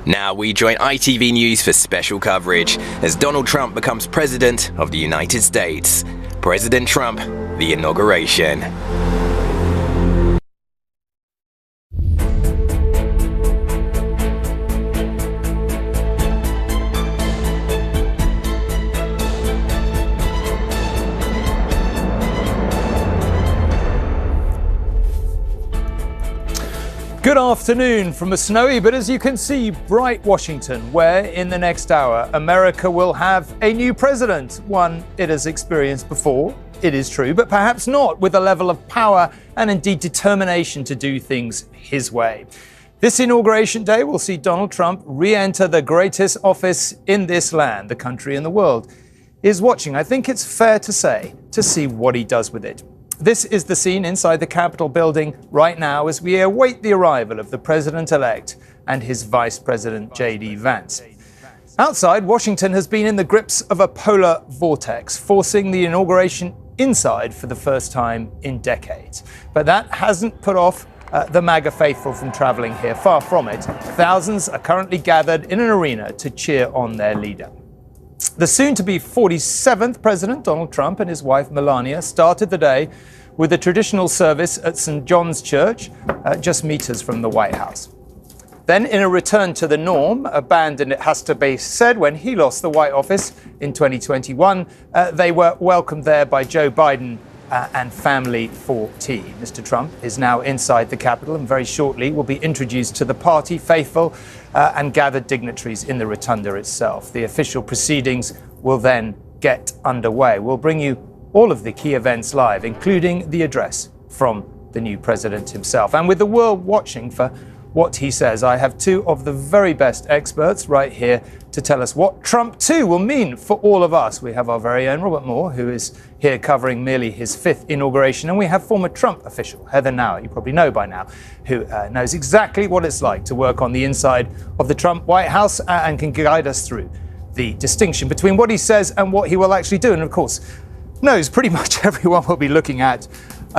Now we join ITV News for special coverage as Donald Trump becomes President of the United States. President Trump, the inauguration. Good afternoon from a snowy, but as you can see, bright Washington, where in the next hour, America will have a new president, one it has experienced before, it is true, but perhaps not with a level of power and indeed determination to do things his way. This inauguration day will see Donald Trump re-enter the greatest office in this land, the country and the world is watching. I think it's fair to say, to see what he does with it. This is the scene inside the Capitol building right now as we await the arrival of the president-elect and his vice president, J.D. Vance. Outside, Washington has been in the grips of a polar vortex, forcing the inauguration inside for the first time in decades. But that hasn't put off the MAGA faithful from traveling here. Far from it. Thousands are currently gathered in an arena to cheer on their leader. The soon-to-be 47th President, Donald Trump, and his wife, Melania, started the day with a traditional service at St. John's Church, just meters from the White House. Then, in a return to the norm, abandoned, it has to be said, when he lost the White Office in 2021, they were welcomed there by Joe Biden and family for tea. Mr. Trump is now inside the Capitol and very shortly will be introduced to the party faithful and gathered dignitaries in the rotunda itself. The official proceedings will then get underway. We'll bring you all of the key events live, including the address from the new president himself. And with the world watching for what he says, I have two of the very best experts right here to tell us what Trump 2 will mean for all of us. We have our very own Robert Moore, who is here covering merely his fifth inauguration, and we have former Trump official Heather Nauer, you probably know by now, who knows exactly what it's like to work on the inside of the Trump White House and can guide us through the distinction between what he says and what he will actually do, and of course knows pretty much everyone will be looking at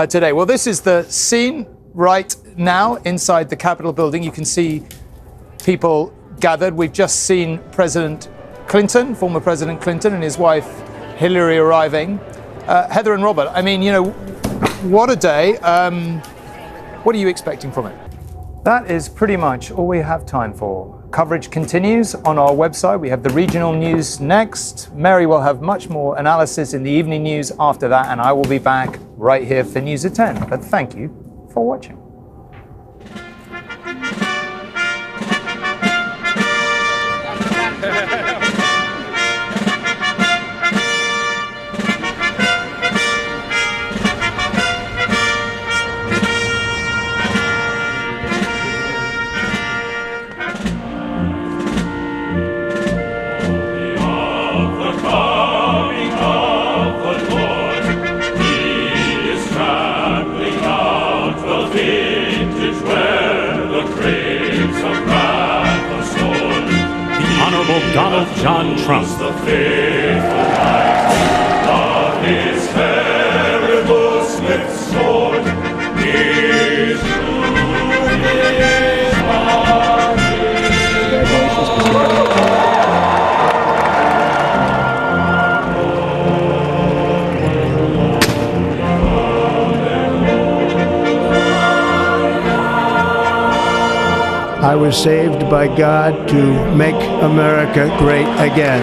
today. Well, this is the scene right now inside the Capitol building. You can see people gathered. We've just seen President Clinton, former President Clinton, and his wife Hillary arriving. Heather and Robert, I mean, you know, what a day. What are you expecting from it? That is pretty much all we have time for. Coverage continues on our website. We have the regional news next. Mary will have much more analysis in the evening news after that, and I will be back right here for News at 10. But thank you for watching. Donald John Trump. The faithful knight of his terrible swift sword is through his army. I was saved by God to make America great again.